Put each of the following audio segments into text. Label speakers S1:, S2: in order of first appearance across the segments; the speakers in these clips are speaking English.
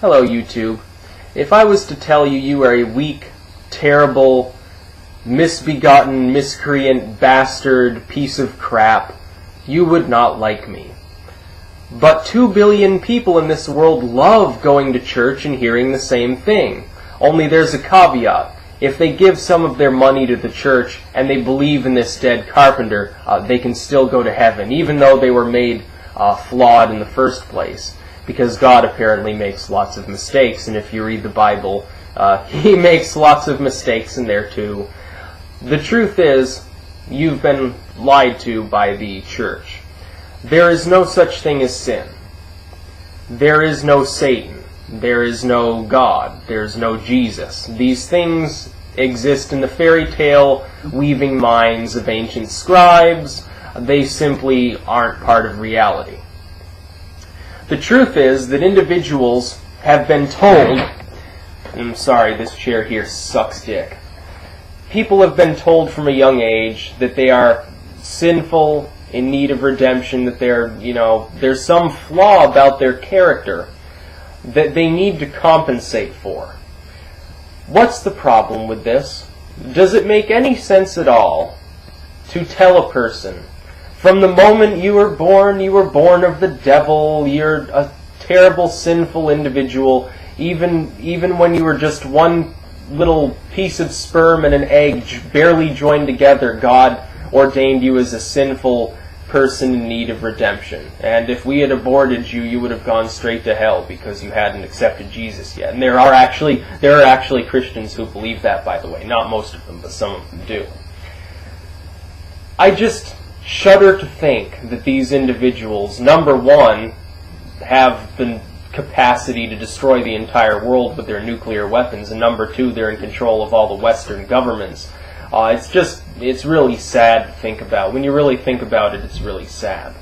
S1: Hello, YouTube. If I was to tell you you are a weak, terrible, misbegotten, miscreant, bastard, piece of crap, you would not like me. But 2 billion people in this world love going to church and hearing the same thing. Only there's a caveat. If they give some of their money to the church and they believe in this dead carpenter, they can still go to heaven, even though they were made flawed in the first place. Because God apparently makes lots of mistakes, and if you read the Bible, He makes lots of mistakes in there too. The truth is, you've been lied to by the church. There is no such thing as sin. There is no Satan. There is no God. There is no Jesus. These things exist in the fairy tale weaving minds of ancient scribes. They simply aren't part of reality. The truth is that individuals have been told, I'm sorry, this chair here sucks dick. People have been told from a young age that they are sinful, in need of redemption, that there's some flaw about their character that they need to compensate for. What's the problem with this? Does it make any sense at all to tell a person, from the moment you were born of the devil, you're a terrible, sinful individual, even when you were just one little piece of sperm and an egg barely joined together, God ordained you as a sinful person in need of redemption. And if we had aborted you, you would have gone straight to hell because you hadn't accepted Jesus yet. And there are actually Christians who believe that, by the way. Not most of them, but some of them do. I just shudder to think that these individuals, number one, have the capacity to destroy the entire world with their nuclear weapons, and number two, they're in control of all the Western governments. It's really sad to think about. When you really think about it, it's really sad.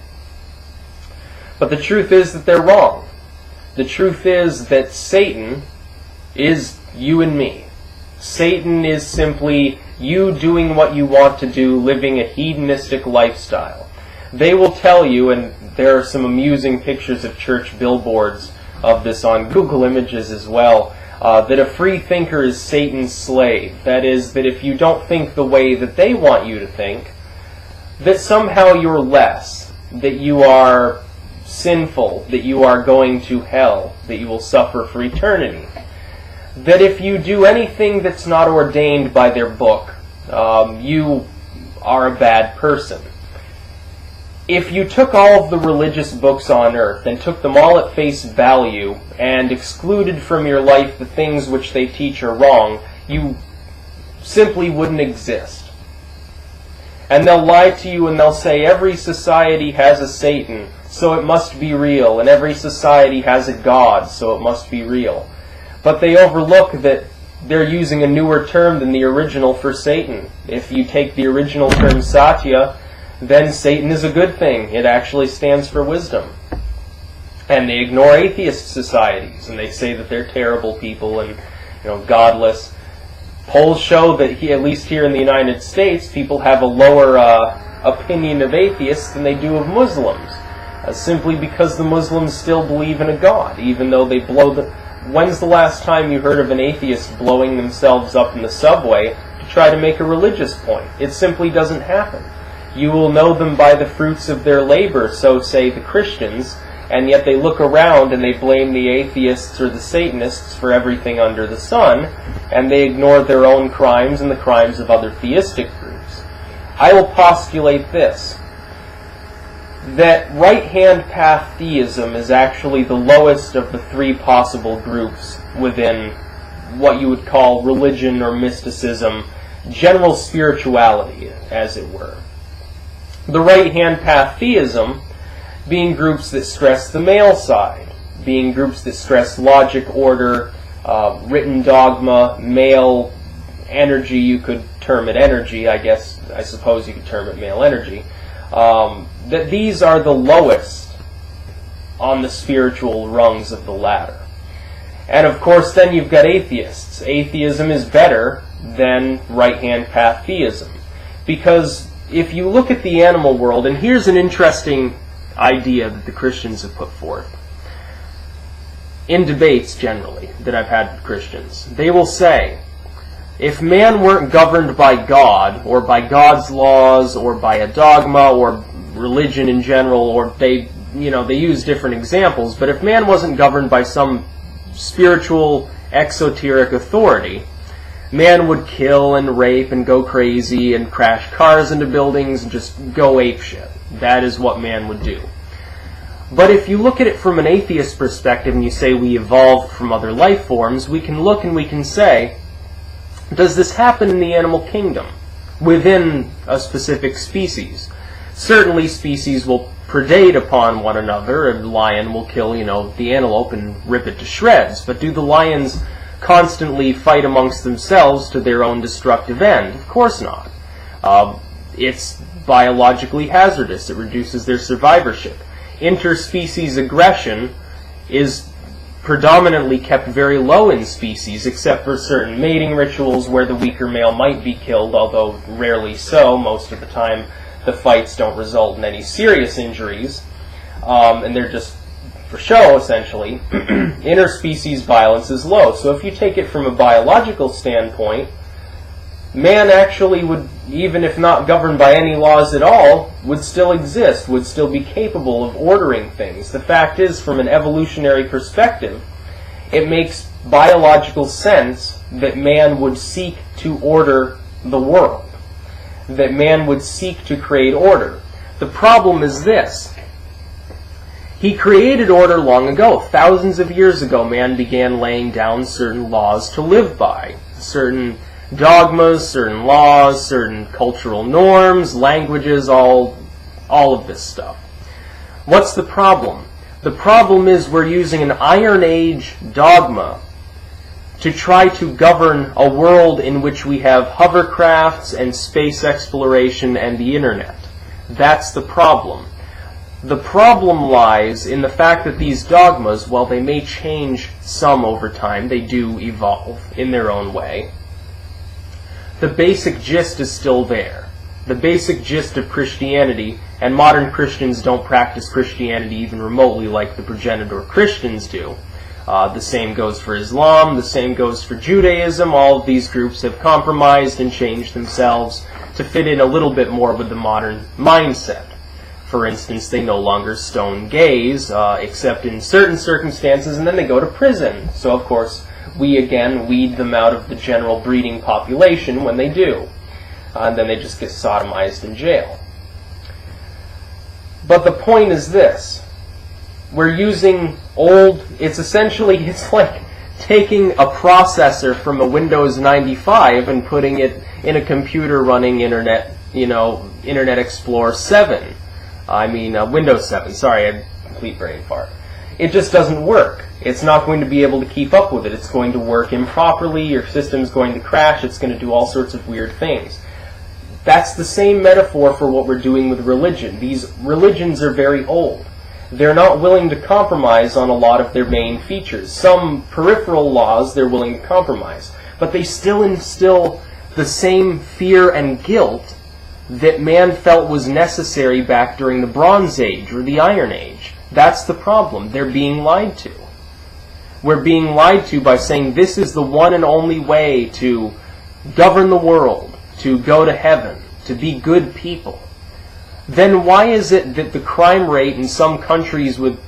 S1: But the truth is that they're wrong. The truth is that Satan is you and me. Satan is simply you doing what you want to do, living a hedonistic lifestyle. They will tell you, and there are some amusing pictures of church billboards of this on Google Images as well, that a free thinker is Satan's slave. That is, that if you don't think the way that they want you to think, that somehow you're less, that you are sinful, that you are going to hell, that you will suffer for eternity. That if you do anything that's not ordained by their book, you are a bad person. If you took all of the religious books on earth and took them all at face value and excluded from your life the things which they teach are wrong, you simply wouldn't exist. And they'll lie to you and they'll say every society has a Satan, so it must be real, and every society has a God, so it must be real. But they overlook that they're using a newer term than the original for Satan. If you take the original term Satya, then Satan is a good thing. It actually stands for wisdom. And they ignore atheist societies, and they say that they're terrible people and godless. Polls show that at least here in the United States, people have a lower opinion of atheists than they do of Muslims, simply because the Muslims still believe in a God, even though they blow the... When's the last time you heard of an atheist blowing themselves up in the subway to try to make a religious point? It simply doesn't happen. You will know them by the fruits of their labor, so say the Christians, and yet they look around and they blame the atheists or the Satanists for everything under the sun, and they ignore their own crimes and the crimes of other theistic groups. I will postulate this, that right-hand path theism is actually the lowest of the three possible groups within what you would call religion or mysticism, general spirituality, as it were. The right-hand path theism being groups that stress the male side, being groups that stress logic, order, written dogma, male energy. You could term it energy, I suppose you could term it male energy. That these are the lowest on the spiritual rungs of the ladder. And of course then you've got atheists. Atheism is better than right-hand path theism. Because if you look at the animal world, and here's an interesting idea that the Christians have put forth. in debates generally that I've had with Christians, they will say, if man weren't governed by God, or by God's laws, or by a dogma, or religion in general, or they use different examples, but if man wasn't governed by some spiritual, exoteric authority, man would kill and rape and go crazy and crash cars into buildings and just go apeshit. That is what man would do. But if you look at it from an atheist perspective and you say we evolved from other life forms, we can look and we can say, does this happen in the animal kingdom within a specific species? Certainly species will predate upon one another. A lion will kill, the antelope and rip it to shreds. But do the lions constantly fight amongst themselves to their own destructive end? Of course not. It's biologically hazardous. It reduces their survivorship. Interspecies aggression is predominantly kept very low in species, except for certain mating rituals where the weaker male might be killed, although rarely so. Most of the time the fights don't result in any serious injuries, and they're just for show, essentially. Interspecies violence is low. So if you take it from a biological standpoint, man actually would, even if not governed by any laws at all, would still exist, would still be capable of ordering things. The fact is, from an evolutionary perspective, it makes biological sense that man would seek to order the world, that man would seek to create order. The problem is this. He created order long ago. Thousands of years ago, man began laying down certain laws to live by, certain dogmas, certain laws, certain cultural norms, languages, all of this stuff. What's the problem? The problem is we're using an Iron Age dogma to try to govern a world in which we have hovercrafts and space exploration and the internet. That's the problem. The problem lies in the fact that these dogmas, while they may change some over time, they do evolve in their own way. The basic gist is still there. The basic gist of Christianity, and modern Christians don't practice Christianity even remotely like the progenitor Christians do. The same goes for Islam, the same goes for Judaism. All of these groups have compromised and changed themselves to fit in a little bit more with the modern mindset. For instance, they no longer stone gays, except in certain circumstances, and then they go to prison. So, of course, we again weed them out of the general breeding population when they do. And then they just get sodomized in jail. But the point is this. We're using old, it's like taking a processor from a Windows 95 and putting it in a computer running Internet Explorer 7. Windows 7, sorry, I had a complete brain fart. It just doesn't work. It's not going to be able to keep up with it. It's going to work improperly, your system's going to crash, it's going to do all sorts of weird things. That's the same metaphor for what we're doing with religion. These religions are very old. They're not willing to compromise on a lot of their main features. Some peripheral laws they're willing to compromise, but they still instill the same fear and guilt that man felt was necessary back during the Bronze Age or the Iron Age. That's the problem. They're being lied to. We're being lied to by saying this is the one and only way to govern the world, to go to heaven, to be good people. Then why is it that the crime rate in some countries with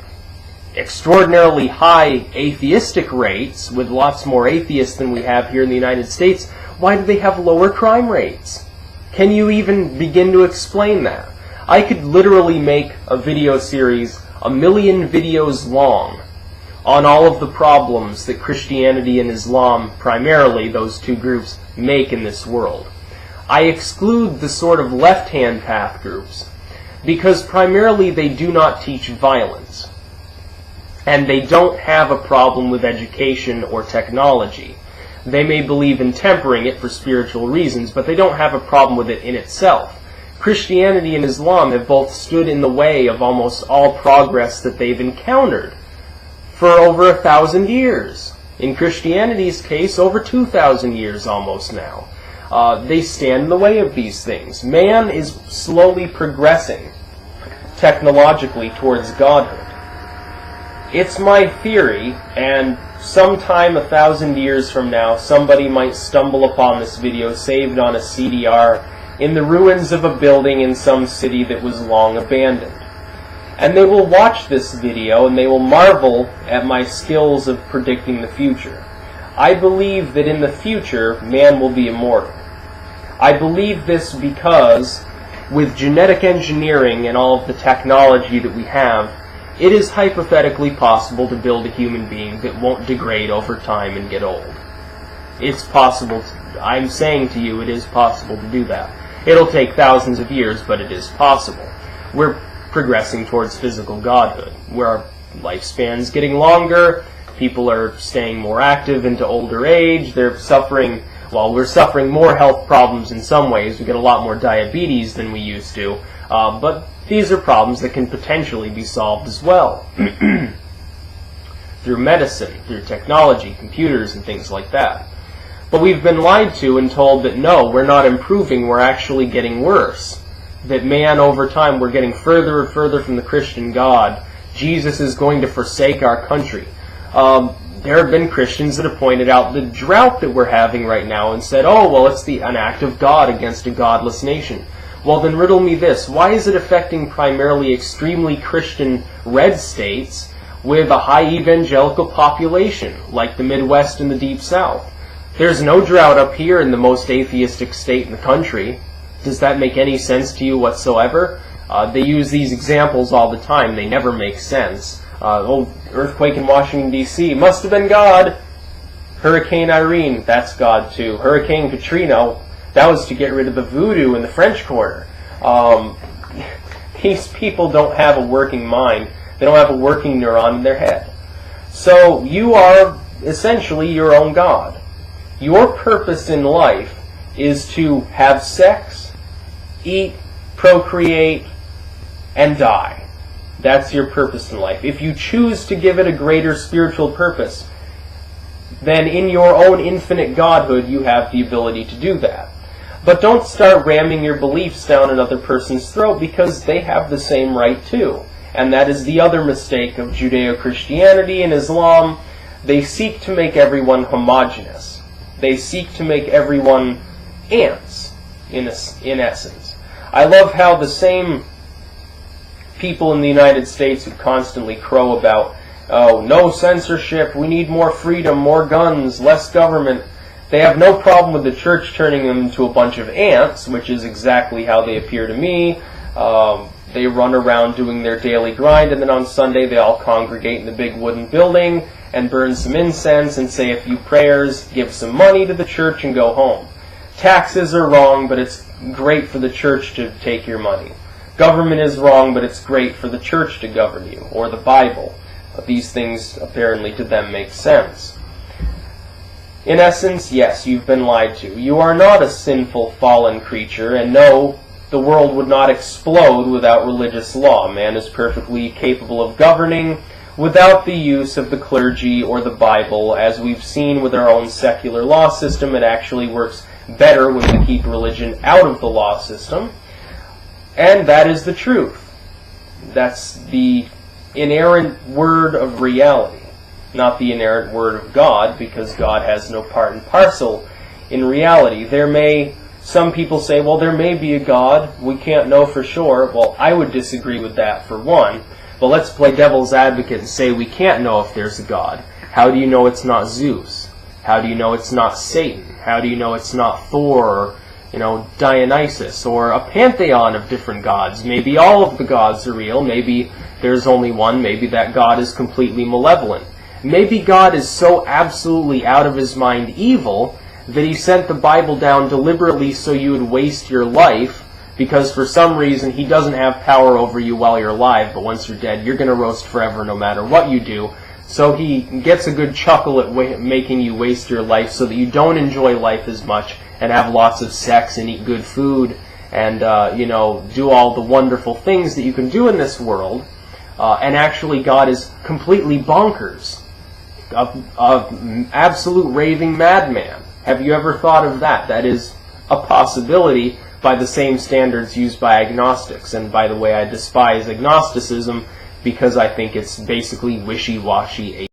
S1: extraordinarily high atheistic rates, with lots more atheists than we have here in the United States, why do they have lower crime rates? Can you even begin to explain that? I could literally make a video series 1 million videos long on all of the problems that Christianity and Islam, primarily those two groups, make in this world. I exclude the sort of left-hand path groups because primarily they do not teach violence. And they don't have a problem with education or technology. They may believe in tempering it for spiritual reasons, but they don't have a problem with it in itself. Christianity and Islam have both stood in the way of almost all progress that they've encountered for over 1,000 years. In Christianity's case, over 2,000 years almost now. They stand in the way of these things. Man is slowly progressing technologically towards godhood. It's my theory, and sometime 1,000 years from now, somebody might stumble upon this video saved on a CDR in the ruins of a building in some city that was long abandoned. And they will watch this video and they will marvel at my skills of predicting the future. I believe that in the future, man will be immortal. I believe this because with genetic engineering and all of the technology that we have, it is hypothetically possible to build a human being that won't degrade over time and get old. It's possible. I'm saying to you, it is possible to do that. It'll take thousands of years, but it is possible. We're progressing towards physical godhood, where our lifespan's getting longer, people are staying more active into older age, they're suffering, well, we're suffering more health problems in some ways. We get a lot more diabetes than we used to, but these are problems that can potentially be solved as well. Through medicine, through technology, computers, and things like that. But we've been lied to and told that no, we're not improving, we're actually getting worse. That man, over time, we're getting further and further from the Christian God. Jesus is going to forsake our country. There have been Christians that have pointed out the drought that we're having right now and said, oh, well, it's an act of God against a godless nation. Well, then riddle me this. Why is it affecting primarily extremely Christian red states with a high evangelical population, like the Midwest and the Deep South? There's no drought up here in the most atheistic state in the country. Does that make any sense to you whatsoever? They use these examples all the time. They never make sense. Earthquake in Washington, D.C. Must have been God. Hurricane Irene, that's God too. Hurricane Katrina, that was to get rid of the voodoo in the French Quarter. These people don't have a working mind. They don't have a working neuron in their head. So you are essentially your own God. Your purpose in life is to have sex, eat, procreate, and die. That's your purpose in life. If you choose to give it a greater spiritual purpose, then in your own infinite godhood you have the ability to do that. But don't start ramming your beliefs down another person's throat, because they have the same right too. And that is the other mistake of Judeo-Christianity and Islam. They seek to make everyone homogeneous. They seek to make everyone ants, in essence. I love how the same people in the United States who constantly crow about, oh, no censorship, we need more freedom, more guns, less government. They have no problem with the church turning them into a bunch of ants, which is exactly how they appear to me. They run around doing their daily grind, and then on Sunday they all congregate in the big wooden building and burn some incense and say a few prayers, give some money to the church, and go home. Taxes are wrong, but it's great for the church to take your money. Government is wrong, but it's great for the church to govern you, or the Bible. But these things apparently to them make sense. In essence, yes, you've been lied to. You are not a sinful, fallen creature, and no, the world would not explode without religious law. Man is perfectly capable of governing without the use of the clergy or the Bible. As we've seen with our own secular law system, it actually works better when we keep religion out of the law system. And that is the truth. That's the inerrant word of reality. Not the inerrant word of God, because God has no part and parcel in reality. Some people say, well, there may be a God, we can't know for sure. Well, I would disagree with that for one. But let's play devil's advocate and say we can't know if there's a God. How do you know it's not Zeus? How do you know it's not Satan? How do you know it's not Thor or, Dionysus, or a pantheon of different gods? Maybe all of the gods are real. Maybe there's only one. Maybe that God is completely malevolent. Maybe God is so absolutely out of his mind evil that he sent the Bible down deliberately so you would waste your life, because for some reason he doesn't have power over you while you're alive, but once you're dead, you're going to roast forever no matter what you do. So he gets a good chuckle at making you waste your life so that you don't enjoy life as much and have lots of sex and eat good food and, do all the wonderful things that you can do in this world. And actually God is completely bonkers. An absolute raving madman. Have you ever thought of that? That is a possibility by the same standards used by agnostics. And by the way, I despise agnosticism because I think it's basically wishy-washy